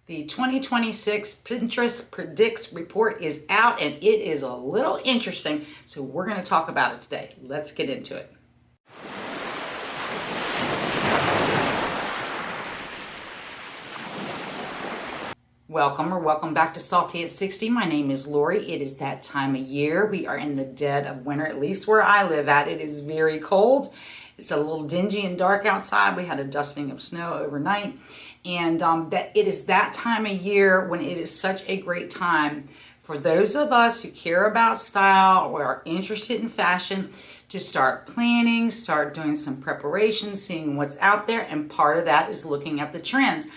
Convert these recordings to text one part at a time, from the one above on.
The 2026 Pinterest Predicts report is out and it is a little interesting, so we're going to talk about it today. Let's get into it. Welcome back to Salty at 60. My name is Lori. It is that time of year. We are in the dead of winter, at least where I live at. It is very cold. It's a little dingy and dark outside. We had a dusting of snow overnight. And that it is that time of year when it is such a great time for those of us who care about style or are interested in fashion to start planning, start doing some preparation, seeing what's out there. And part of that is looking at the trends.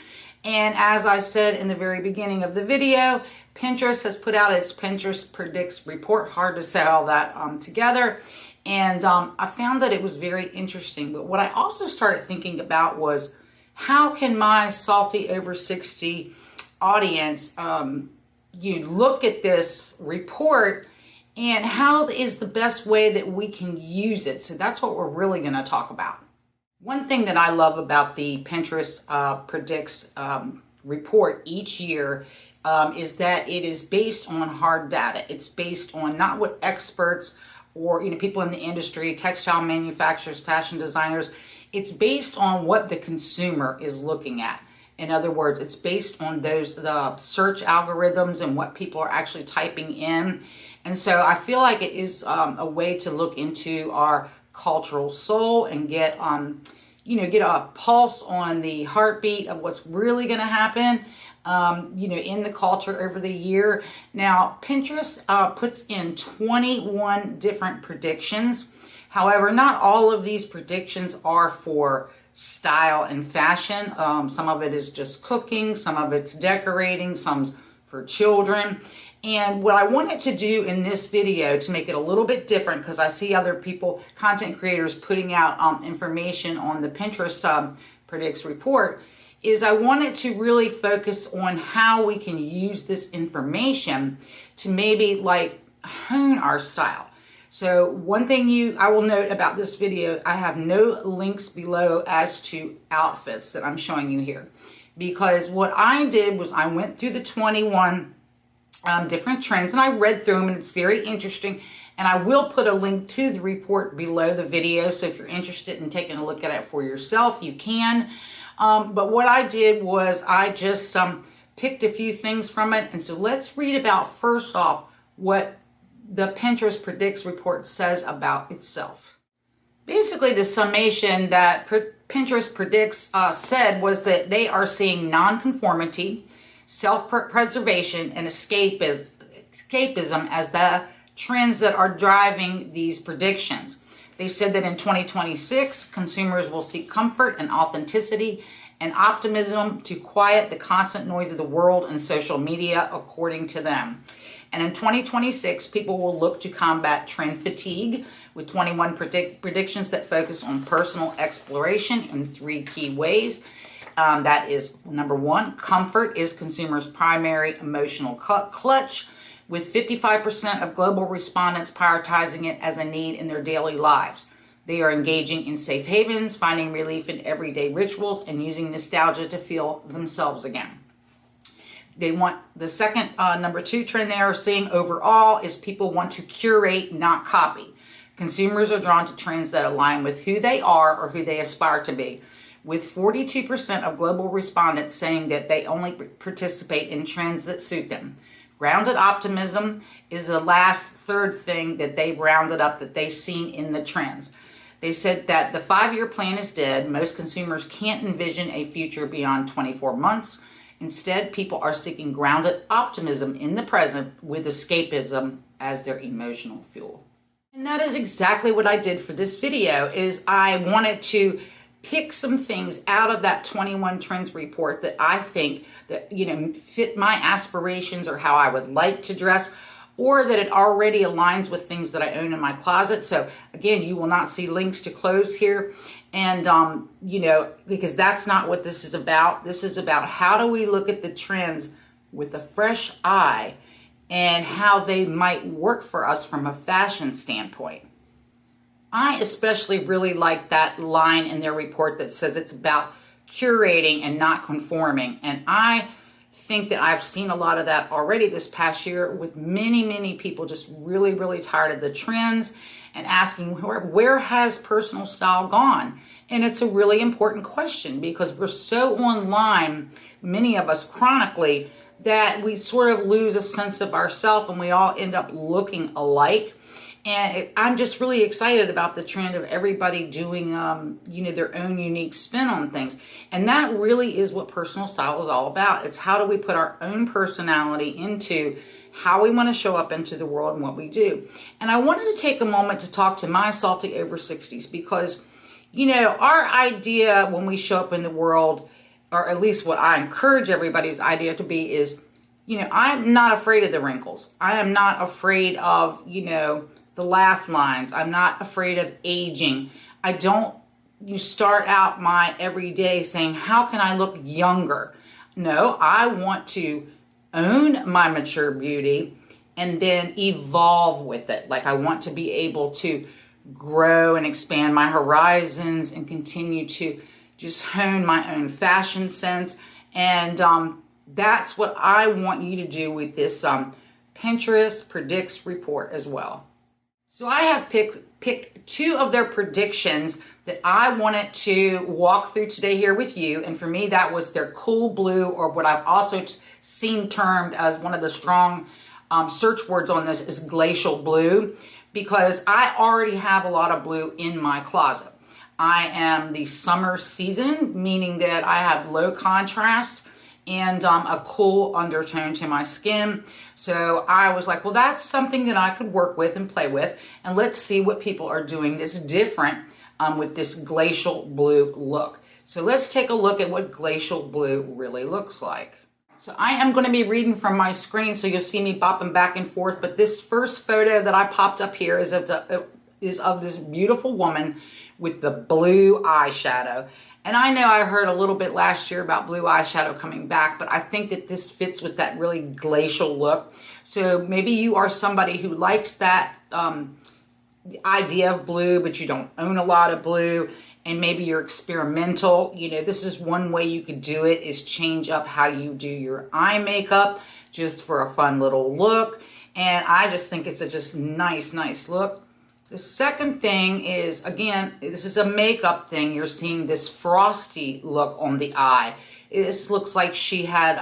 And as I said in the very beginning of the video, Pinterest has put out its Pinterest Predicts report. Hard to say all that together. And I found that it was very interesting. But what I also started thinking about was, how can my Salty over 60 audience look at this report, and how is the best way that we can use it? So that's what we're really going to talk about. One thing that I love about the Pinterest Predicts report each year is that it is based on hard data. It's based on not what experts or people in the industry, textile manufacturers, fashion designers. It's based on what the consumer is looking at. In other words, it's based on the search algorithms and what people are actually typing in. And so I feel like it is a way to look into our cultural soul and get a pulse on the heartbeat of what's really going to happen in the culture over the year. Now, Pinterest puts in 21 different predictions. However, not all of these predictions are for style and fashion. Some of it is just cooking, some of it's decorating, some's for children. And what I wanted to do in this video to make it a little bit different, because I see other people, content creators, putting out information on the Pinterest Predicts report, is I wanted to really focus on how we can use this information to maybe hone our style. So one thing I will note about this video, I have no links below as to outfits that I'm showing you here. Because what I did was I went through the 21 different trends and I read through them, and it's very interesting. And I will put a link to the report below the video. So if you're interested in taking a look at it for yourself, you can. But what I did was I just picked a few things from it. And so let's read about, first off, what the Pinterest Predicts report says about itself. Basically, the summation that Pinterest Predicts said was that they are seeing nonconformity, self-preservation, and escapism as the trends that are driving these predictions. They said that in 2026, consumers will seek comfort and authenticity and optimism to quiet the constant noise of the world and social media, according to them. And in 2026, people will look to combat trend fatigue with 21 predictions that focus on personal exploration in 3 key ways. That is, number 1, comfort is consumers' primary emotional clutch, with 55% of global respondents prioritizing it as a need in their daily lives. They are engaging in safe havens, finding relief in everyday rituals, and using nostalgia to feel themselves again. They want the second, number 2 trend they are seeing overall is people want to curate, not copy. Consumers are drawn to trends that align with who they are or who they aspire to be, with 42% of global respondents saying that they only participate in trends that suit them. Grounded optimism is the last third thing that they rounded up that they've seen in the trends. They said that the 5-year plan is dead. Most consumers can't envision a future beyond 24 months. Instead, people are seeking grounded optimism in the present with escapism as their emotional fuel. And that is exactly what I did for this video, is I wanted to pick some things out of that 21 trends report that I think that, fit my aspirations or how I would like to dress, or that it already aligns with things that I own in my closet. So again, you will not see links to clothes here. And, because that's not what this is about. This is about how do we look at the trends with a fresh eye and how they might work for us from a fashion standpoint. I especially really like that line in their report that says it's about curating and not conforming. And I think that I've seen a lot of that already this past year with many people just really tired of the trends and asking where has personal style gone? And it's a really important question because we're so online, many of us chronically, that we sort of lose a sense of ourself and we all end up looking alike. And I'm just really excited about the trend of everybody doing, their own unique spin on things. And that really is what personal style is all about. It's how do we put our own personality into how we want to show up into the world and what we do. And I wanted to take a moment to talk to my salty over 60s because, our idea when we show up in the world, or at least what I encourage everybody's idea to be is, I'm not afraid of the wrinkles. I am not afraid of, the laugh lines. I'm not afraid of aging. I don't start out my everyday saying, how can I look younger? No, I want to own my mature beauty and then evolve with it. Like I want to be able to grow and expand my horizons and continue to just hone my own fashion sense. And that's what I want you to do with this Pinterest Predicts report as well. So I have picked two of their predictions that I wanted to walk through today here with you. And for me, that was their cool blue, or what I've also seen termed as one of the strong search words on this is glacial blue, because I already have a lot of blue in my closet. I am the summer season, meaning that I have low contrast and a cool undertone to my skin. So I was like, well, that's something that I could work with and play with. And let's see what people are doing that's different with this glacial blue look. So let's take a look at what glacial blue really looks like. So I am going to be reading from my screen, so you'll see me bopping back and forth. But this first photo that I popped up here is of this beautiful woman with the blue eyeshadow. And I know I heard a little bit last year about blue eyeshadow coming back, but I think that this fits with that really glacial look. So maybe you are somebody who likes that idea of blue, but you don't own a lot of blue, and maybe you're experimental. This is one way you could do it, is change up how you do your eye makeup just for a fun little look. And I just think it's a just nice look. The second thing is, again, this is a makeup thing. You're seeing this frosty look on the eye. This looks like she had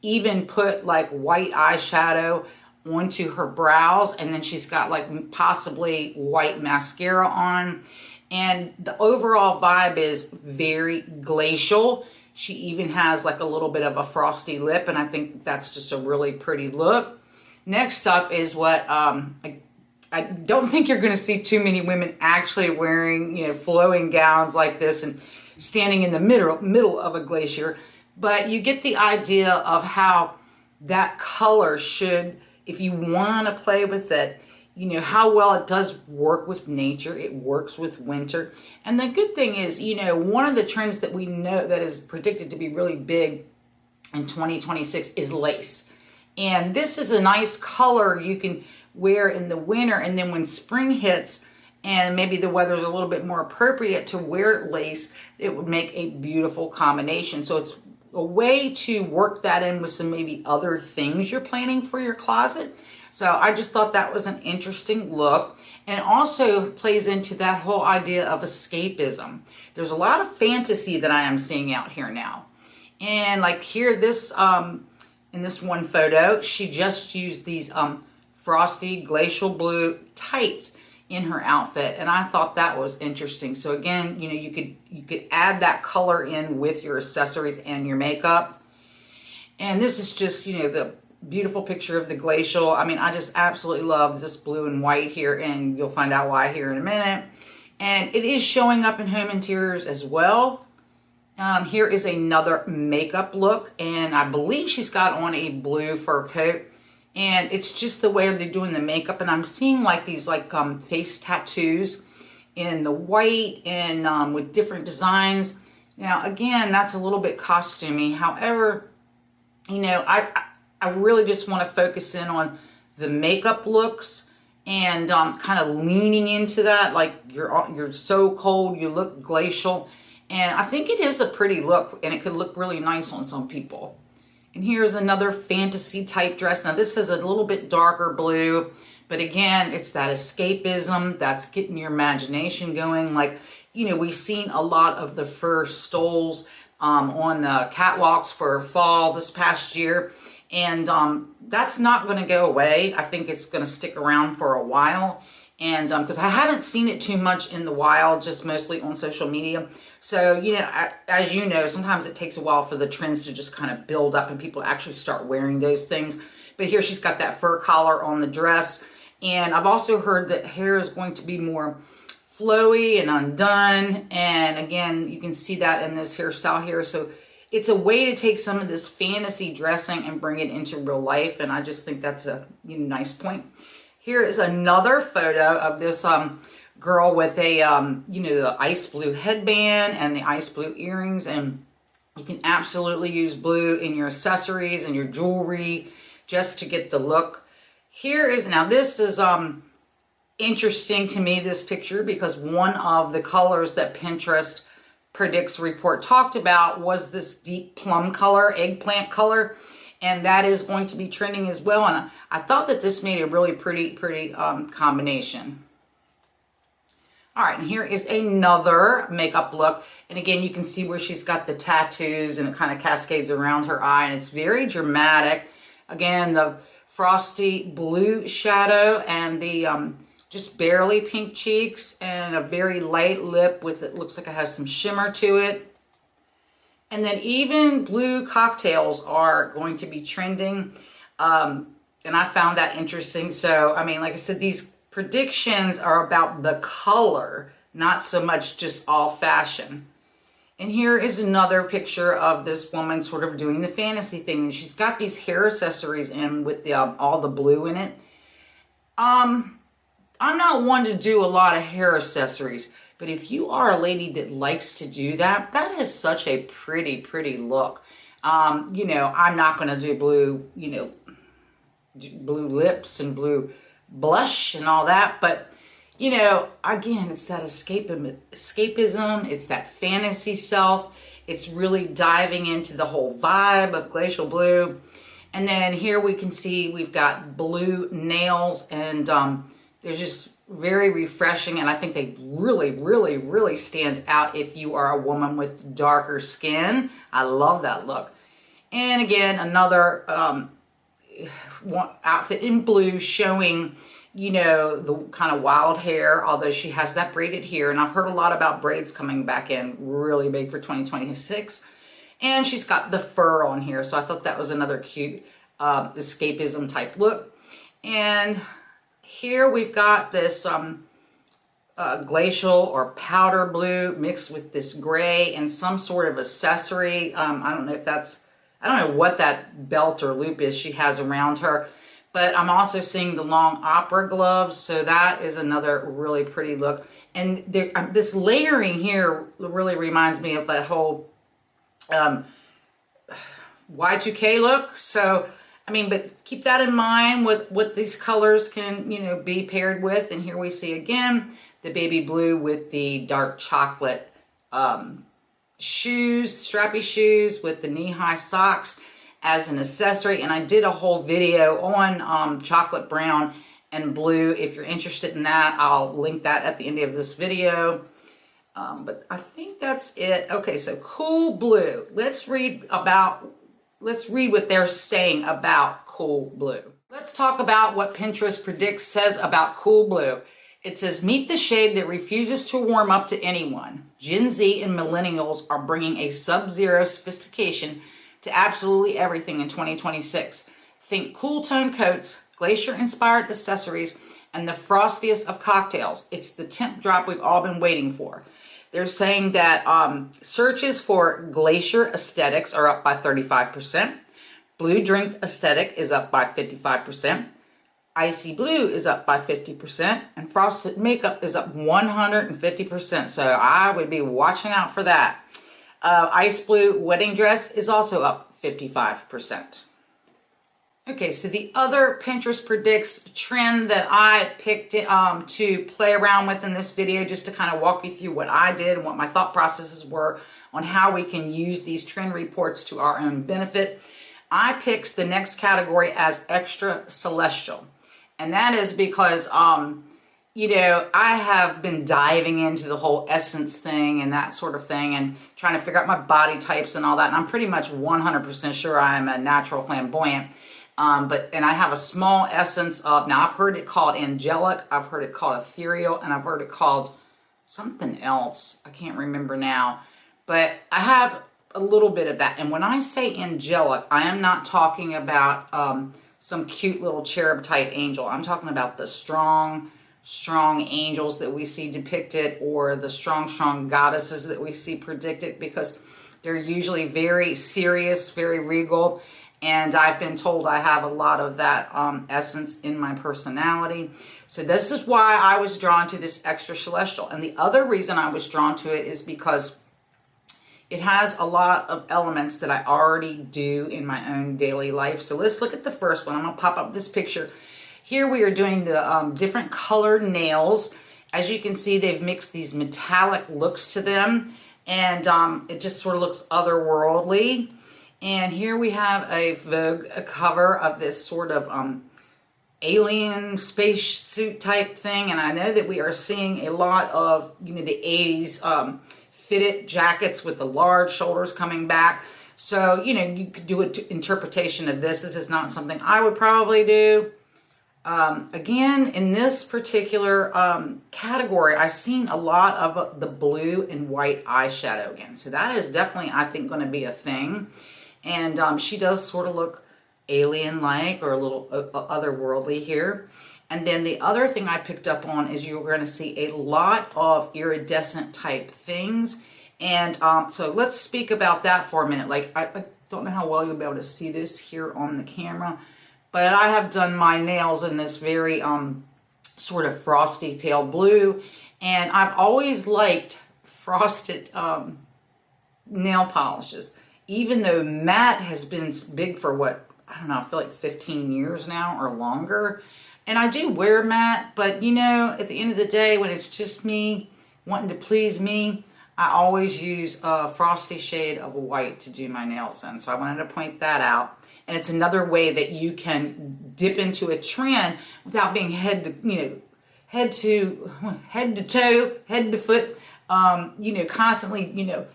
even put like white eyeshadow onto her brows, and then she's got like possibly white mascara on. And the overall vibe is very glacial. She even has like a little bit of a frosty lip, and I think that's just a really pretty look. Next up is what I don't think you're going to see too many women actually wearing, flowing gowns like this and standing in the middle of a glacier. But you get the idea of how that color should, if you want to play with it, how well it does work with nature. It works with winter. And the good thing is, one of the trends that we know that is predicted to be really big in 2026 is lace. And this is a nice color you can wear in the winter, and then when spring hits and maybe the weather's a little bit more appropriate to wear lace, it would make a beautiful combination. So it's a way to work that in with some maybe other things you're planning for your closet. So I just thought that was an interesting look, and it also plays into that whole idea of escapism. There's a lot of fantasy that I am seeing out here now. And like here, this in this one photo, she just used these frosty glacial blue tights in her outfit, and I thought that was interesting. So again, you could add that color in with your accessories and your makeup. And this is just the beautiful picture of the glacial. I mean, I just absolutely love this blue and white here, and you'll find out why here in a minute. And it is showing up in home interiors as well. Here is another makeup look, and I believe she's got on a blue fur coat. And it's just the way they're doing the makeup. And I'm seeing like these face tattoos in the white and with different designs. Now, again, that's a little bit costumey. However, I really just want to focus in on the makeup looks and kind of leaning into that. Like you're so cold, you look glacial. And I think it is a pretty look, and it could look really nice on some people. And here's another fantasy type dress. Now this is a little bit darker blue, but again, it's that escapism that's getting your imagination going. Like, you know, we've seen a lot of the fur stoles on the catwalks for fall this past year. And that's not going to go away. I think it's going to stick around for a while. And because I haven't seen it too much in the wild, just mostly on social media. So, you know, as you know, sometimes it takes a while for the trends to just kind of build up and people actually start wearing those things. But here she's got that fur collar on the dress. And I've also heard that hair is going to be more flowy and undone. And again, you can see that in this hairstyle here. So it's a way to take some of this fantasy dressing and bring it into real life. And I just think that's a nice point. Here is another photo of this girl with a, the ice blue headband and the ice blue earrings. And you can absolutely use blue in your accessories and your jewelry just to get the look. Here is, now this is interesting to me, this picture, because one of the colors that Pinterest Predicts report talked about was this deep plum color, eggplant color. And that is going to be trending as well. And I thought that this made a really pretty combination. All right, and here is another makeup look. And again, you can see where she's got the tattoos and it kind of cascades around her eye. And it's very dramatic. Again, the frosty blue shadow and the just barely pink cheeks and a very light lip with, it looks like it has some shimmer to it. And then even blue cocktails are going to be trending. And I found that interesting. So, I mean, like I said, these predictions are about the color, not so much just all fashion. And here is another picture of this woman sort of doing the fantasy thing. And she's got these hair accessories in with the all the blue in it. I'm not one to do a lot of hair accessories. But if you are a lady that likes to do that, that is such a pretty look. I'm not going to do blue, blue lips and blue blush and all that. But, again, it's that escapism. It's that fantasy self. It's really diving into the whole vibe of Glacial Blue. And then here we can see we've got blue nails, and they're just very refreshing, and I think they really stand out if you are a woman with darker skin. I love that look. And again, another outfit in blue showing, the kind of wild hair, although she has that braided hair, and I've heard a lot about braids coming back in really big for 2026. And she's got the fur on here, so I thought that was another cute escapism type look. And here we've got this glacial or powder blue mixed with this gray and some sort of accessory. I don't know what that belt or loop is she has around her, but I'm also seeing the long opera gloves. So that is another really pretty look. And this layering here really reminds me of that whole Y2K look. So but keep that in mind with what these colors can, be paired with. And here we see again the baby blue with the dark chocolate shoes, strappy shoes with the knee-high socks as an accessory. And I did a whole video on chocolate brown and blue. If you're interested in that, I'll link that at the end of this video. But I think that's it. Okay, so cool blue. Let's read what they're saying about cool blue. Let's talk about what Pinterest Predicts says about cool blue. It says, meet the shade that refuses to warm up to anyone. Gen Z and millennials are bringing a sub-zero sophistication to absolutely everything in 2026. Think cool tone coats, glacier-inspired accessories, and the frostiest of cocktails. It's the temp drop we've all been waiting for. They're saying that searches for glacier aesthetics are up by 35%. Blue drink aesthetic is up by 55%. Icy blue is up by 50%. And frosted makeup is up 150%. So I would be watching out for that. Ice blue wedding dress is also up 55%. Okay, so the other Pinterest Predicts trend that I picked to play around with in this video, just to kind of walk you through what I did and what my thought processes were on how we can use these trend reports to our own benefit. I picked the next category as extra celestial. And that is because, you know, I have been diving into the whole essence thing and that sort of thing and trying to figure out my body types and all that. And I'm pretty much 100% sure I am a natural flamboyant. And I have a small essence of, now I've heard it called angelic, I've heard it called ethereal, and I've heard it called something else. I can't remember now. But I have a little bit of that. And when I say angelic, I am not talking about some cute little cherub type angel. I'm talking about the strong angels that we see depicted, or the strong goddesses that we see predicted, because they're usually very serious, very regal. And I've been told I have a lot of that essence in my personality. So this is why I was drawn to this extra celestial. And the other reason I was drawn to it is because it has a lot of elements that I already do in my own daily life. So let's look at the first one. I'm going to pop up this picture. Here we are doing the different colored nails. As you can see, they've mixed these metallic looks to them. And it just sort of looks otherworldly. And here we have a Vogue cover of this sort of alien space suit type thing. And I know that we are seeing a lot of, you know, the 80s fitted jackets with the large shoulders coming back. So, you know, you could do an interpretation of this. This is not something I would probably do. Again, in this particular category, I've seen a lot of the blue and white eyeshadow again. So that is definitely, I think, going to be a thing. And she does sort of look alien-like or a little otherworldly here. And then the other thing I picked up on is you're going to see a lot of iridescent type things. And so let's speak about that for a minute. Like, I don't know how well you'll be able to see this here on the camera, but I have done my nails in this very sort of frosty pale blue. And I've always liked frosted nail polishes. Even though matte has been big for what, I don't know, I feel like 15 years now or longer. And I do wear matte, but you know, at the end of the day, when it's just me wanting to please me, I always use a frosty shade of white to do my nails in. So I wanted to point that out. And it's another way that you can dip into a trend without being head to toe, head to foot, you know, constantly, you know,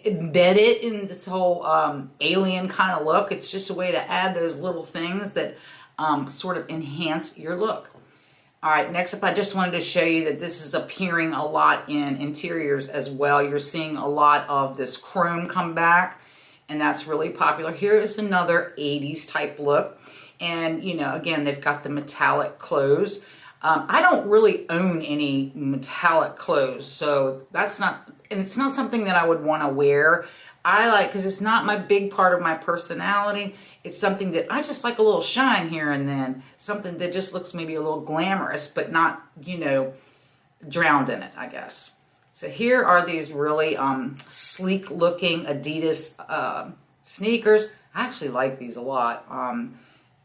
embed it in this whole alien kind of look. It's just a way to add those little things that sort of enhance your look. All right, next up, I just wanted to show you that this is appearing a lot in interiors as well. You're seeing a lot of this chrome come back, and that's really popular. Here is another 80s type look. And, you know, again, they've got the metallic clothes. I don't really own any metallic clothes, so that's not, and it's not something that I would want to wear. I like, because it's not my big part of my personality. It's something that I just like a little shine here and then. Something that just looks maybe a little glamorous, but not, you know, drowned in it, I guess. So here are these really sleek looking Adidas sneakers. I actually like these a lot.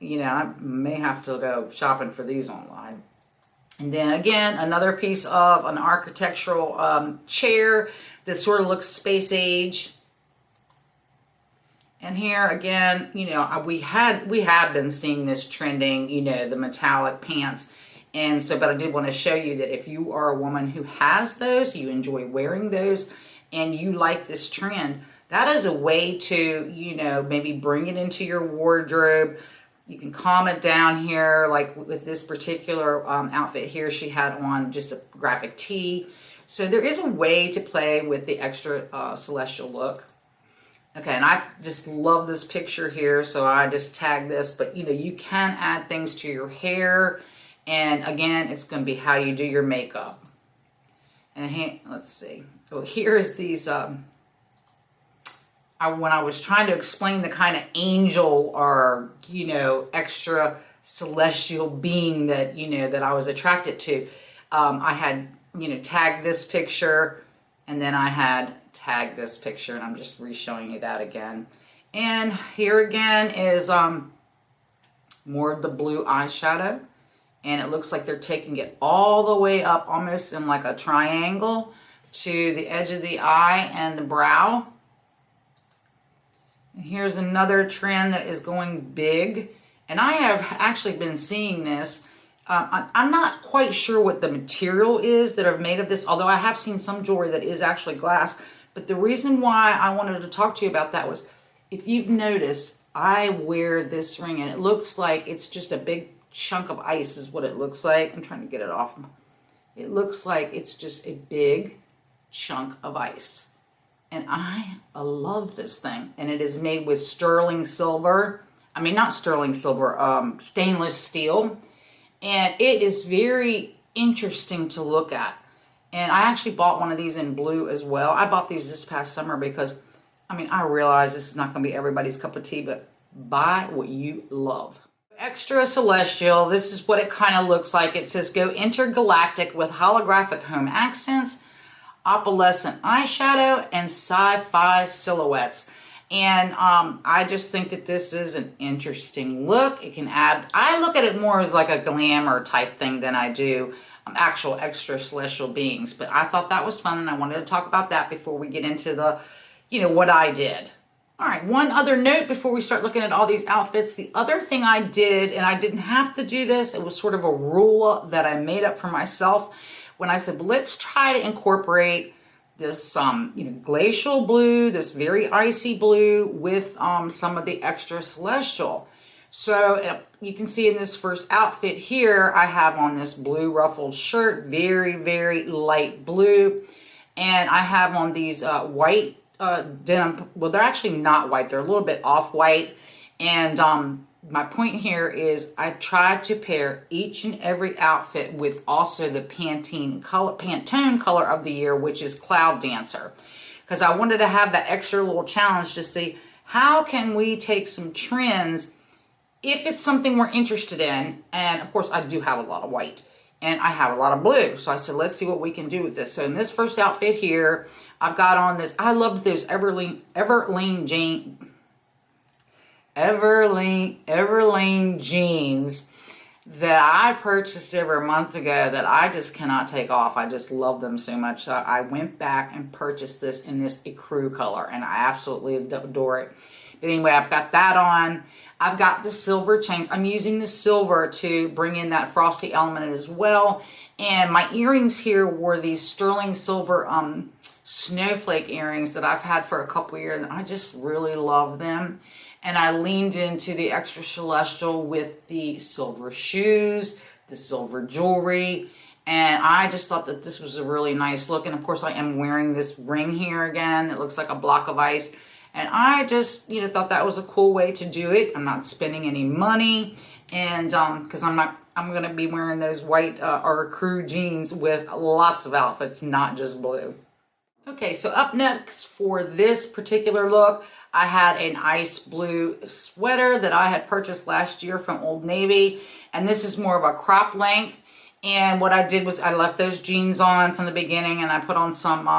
You know, I may have to go shopping for these online. And then again, another piece of an architectural chair that sort of looks space age. And here again, you know, we have been seeing this trending, you know, the metallic pants. And so, but I did want to show you that if you are a woman who has those, you enjoy wearing those, and you like this trend, that is a way to, you know, maybe bring it into your wardrobe. You can calm it down here, like with this particular outfit here, she had on just a graphic tee. So there is a way to play with the extra celestial look. Okay, and I just love this picture here, so I just tagged this. But, you know, you can add things to your hair. And, again, it's going to be how you do your makeup. And let's see. So here's these... when I was trying to explain the kind of angel or, you know, extra celestial being that, you know, that I was attracted to, I had, you know, tagged this picture, and then I had tagged this picture, and I'm just re-showing you that again. And here again is more of the blue eyeshadow, and it looks like they're taking it all the way up, almost in like a triangle, to the edge of the eye and the brow. And here's another trend that is going big. And I have actually been seeing this. I'm not quite sure what the material is that are made of this, although I have seen some jewelry that is actually glass. But the reason why I wanted to talk to you about that was, if you've noticed, I wear this ring and it looks like it's just a big chunk of ice is what it looks like. I'm trying to get it off. It looks like it's just a big chunk of ice. And I love this thing. And it is made with sterling silver. I mean, not sterling silver, stainless steel. And it is very interesting to look at. And I actually bought one of these in blue as well. I bought these this past summer because, I mean, I realize this is not going to be everybody's cup of tea, but buy what you love. Extra Celestial, this is what it kind of looks like. It says, go intergalactic with holographic home accents, opalescent eyeshadow, and sci-fi silhouettes. And I just think that this is an interesting look. It can add, I look at it more as like a glamour type thing than I do actual extra celestial beings. But I thought that was fun, and I wanted to talk about that before we get into the, you know, what I did. All right, one other note before we start looking at all these outfits. The other thing I did, and I didn't have to do this, it was sort of a rule that I made up for myself when I said, let's try to incorporate this glacial blue, this very icy blue with some of the extra celestial. So you can see in this first outfit here, I have on this blue ruffled shirt, very, very light blue. And I have on these white denim. Well, they're actually not white. They're a little bit off-white. And my point here is I tried to pair each and every outfit with also the Pantone color of the year, which is Cloud Dancer. Because I wanted to have that extra little challenge to see how can we take some trends if it's something we're interested in. And of course, I do have a lot of white. And I have a lot of blue. So I said, let's see what we can do with this. So in this first outfit here, I've got on this, I love those Everlane jeans that I purchased over a month ago that I just cannot take off. I just love them so much. So I went back and purchased this in this ecru color, and I absolutely adore it. But anyway, I've got that on. I've got the silver chains. I'm using the silver to bring in that frosty element as well. And my earrings here were these sterling silver snowflake earrings that I've had for a couple years, and I just really love them. And I leaned into the extra celestial with the silver shoes, the silver jewelry, and I just thought that this was a really nice look. And of course, I am wearing this ring here again. It looks like a block of ice. And I just, thought that was a cool way to do it. I'm not spending any money, and because I'm going to be wearing those white or crew jeans with lots of outfits, not just blue. Okay, so up next for this particular look, I had an ice blue sweater that I had purchased last year from Old Navy, and this is more of a crop length. And what I did was I left those jeans on from the beginning, and I put on some,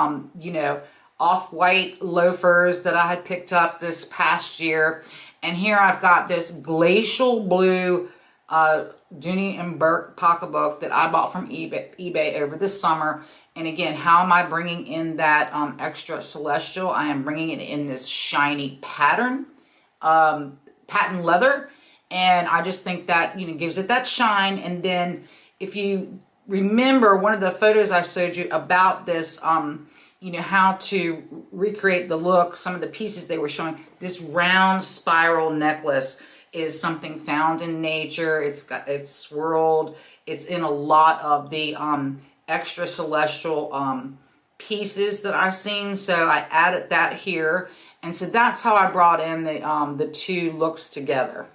off-white loafers that I had picked up this past year. And here I've got this glacial blue Dooney and Burke pocketbook that I bought from eBay over the summer. And again, how am I bringing in that extra celestial? I am bringing it in this shiny pattern, patent leather. And I just think that, gives it that shine. And then if you remember one of the photos I showed you about this, how to recreate the look, some of the pieces they were showing, this round spiral necklace is something found in nature. It's swirled. It's in a lot of the extra celestial pieces that I've seen. So I added that here. And so that's how I brought in the two looks together.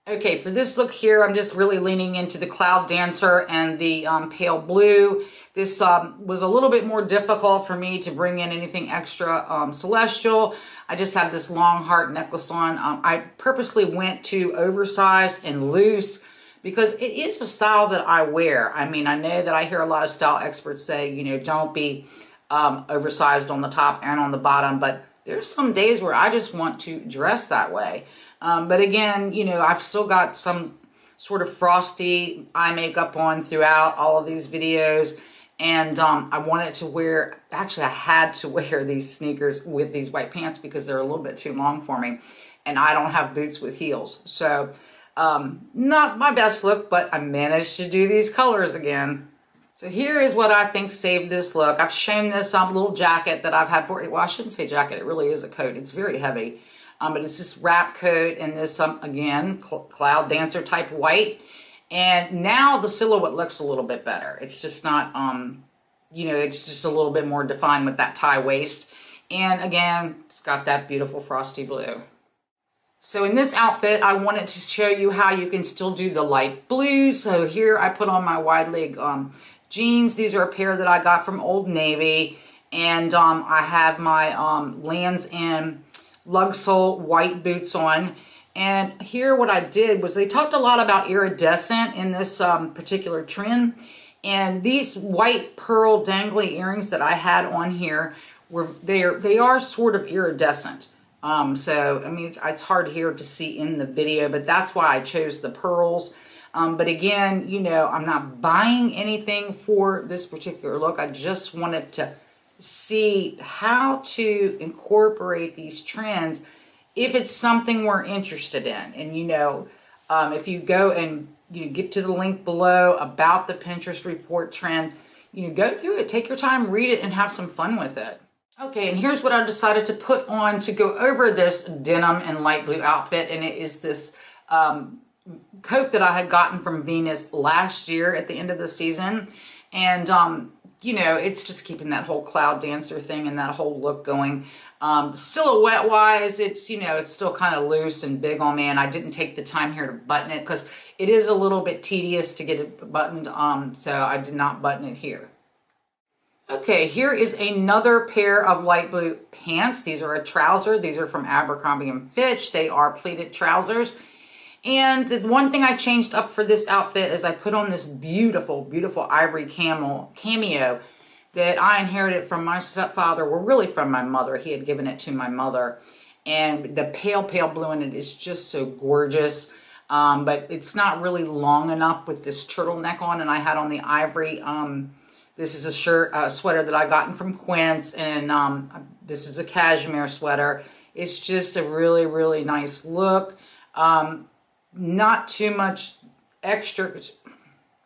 Okay, for this look here, I'm just really leaning into the Cloud Dancer and the pale blue. This was a little bit more difficult for me to bring in anything extra celestial. I just have this long heart necklace on. I purposely went to oversized and loose because it is a style that I wear. I mean, I know that I hear a lot of style experts say, don't be oversized on the top and on the bottom, but there's some days where I just want to dress that way. But again, I've still got some sort of frosty eye makeup on throughout all of these videos. And I wanted to wear, actually I had to wear these sneakers with these white pants because they're a little bit too long for me. And I don't have boots with heels. So not my best look, but I managed to do these colors again. So here is what I think saved this look. I've shown this little jacket that I've had for, well, I shouldn't say jacket, it really is a coat. It's very heavy. But it's this wrap coat and this, again, cloud dancer type white. And now the silhouette looks a little bit better. It's just not, you know, it's just a little bit more defined with that tie waist. And again, it's got that beautiful frosty blue. So in this outfit, I wanted to show you how you can still do the light blue. So here I put on my wide leg jeans. These are a pair that I got from Old Navy. And I have my Lands' End lug sole white boots on. And here what I did was they talked a lot about iridescent in this particular trend. And these white pearl dangly earrings that I had on here, they are sort of iridescent. So, I mean, it's hard here to see in the video, but that's why I chose the pearls. But again, you know, I'm not buying anything for this particular look. I just wanted to see how to incorporate these trends if it's something we're interested in. And, you know, if you go and you get to the link below about the Pinterest report trend, you know, go through it, take your time, read it, and have some fun with it. Okay, and here's what I decided to put on to go over this denim and light blue outfit, and it is this coat that I had gotten from Venus last year at the end of the season. And, you know, it's just keeping that whole cloud dancer thing and that whole look going. Silhouette wise, it's, you know, it's still kind of loose and big on me, and I didn't take the time here to button it because it is a little bit tedious to get it buttoned, so I did not button it here. Okay, here is another pair of light blue pants. These are a trouser. These are from Abercrombie & Fitch. They are pleated trousers. And the one thing I changed up for this outfit is I put on this beautiful, beautiful ivory cameo that I inherited from my stepfather, well, really from my mother. He had given it to my mother. And the pale, pale blue in it is just so gorgeous. But it's not really long enough with this turtleneck on. And I had on the ivory. This is a sweater that I gotten from Quince. And this is a cashmere sweater. It's just a really, really nice look. Not too much extra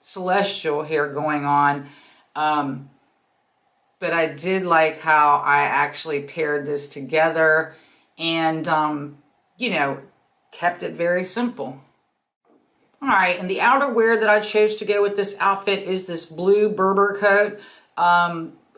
celestial here going on. But I did like how I actually paired this together and, you know, kept it very simple. All right, and the outerwear that I chose to go with this outfit is this blue Berber coat.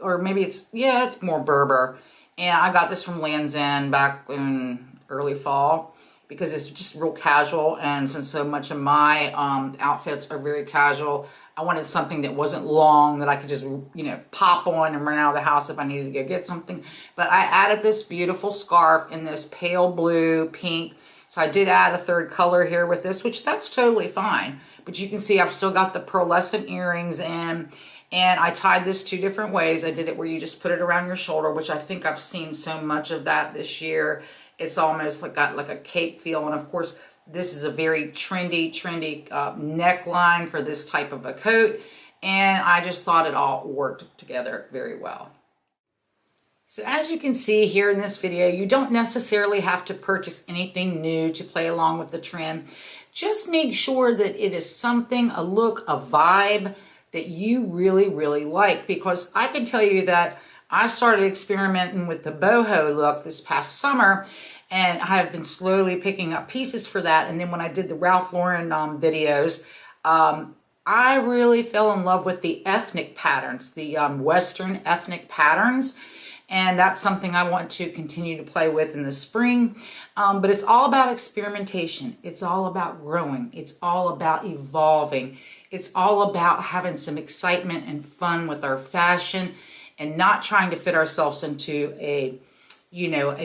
Or maybe it's more Berber. And I got this from Lands' End back in early fall because it's just real casual. And since so much of my outfits are very casual, I wanted something that wasn't long that I could just, you know, pop on and run out of the house if I needed to go get something. But I added this beautiful scarf in this pale blue, pink. So I did add a third color here with this, which that's totally fine. But you can see I've still got the pearlescent earrings in. And I tied this two different ways. I did it where you just put it around your shoulder, which I think I've seen so much of that this year. It's almost like got like a cape feel. And of course, this is a very trendy neckline for this type of a coat. And I just thought it all worked together very well. So as you can see here in this video, you don't necessarily have to purchase anything new to play along with the trend. Just make sure that it is something, a look, a vibe that you really, really like. Because I can tell you that I started experimenting with the boho look this past summer, and I have been slowly picking up pieces for that. And then when I did the Ralph Lauren videos, I really fell in love with the ethnic patterns, the Western ethnic patterns. And that's something I want to continue to play with in the spring. But it's all about experimentation. It's all about growing. It's all about evolving. It's all about having some excitement and fun with our fashion and not trying to fit ourselves into a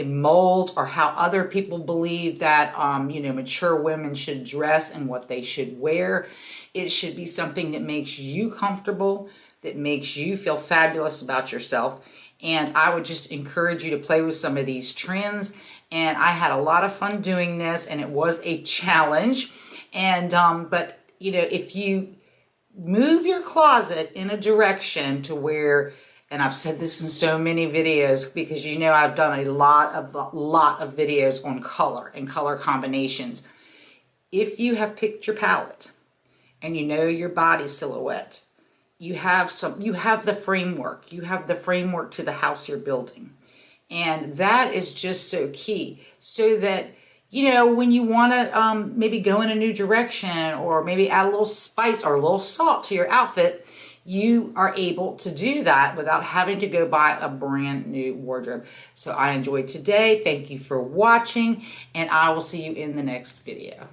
mold or how other people believe that, mature women should dress and what they should wear. It should be something that makes you comfortable, that makes you feel fabulous about yourself. And I would just encourage you to play with some of these trends. And I had a lot of fun doing this, and it was a challenge. And, but, you know, if you move your closet in a direction to where, and I've said this in so many videos because you know I've done a lot of videos on color and color combinations. If you have picked your palette and you know your body silhouette, you have the framework. You have the framework to the house you're building. And that is just so key, so that, you know, when you want to maybe go in a new direction or maybe add a little spice or a little salt to your outfit, you are able to do that without having to go buy a brand new wardrobe. So I enjoyed today. Thank you for watching, and I will see you in the next video.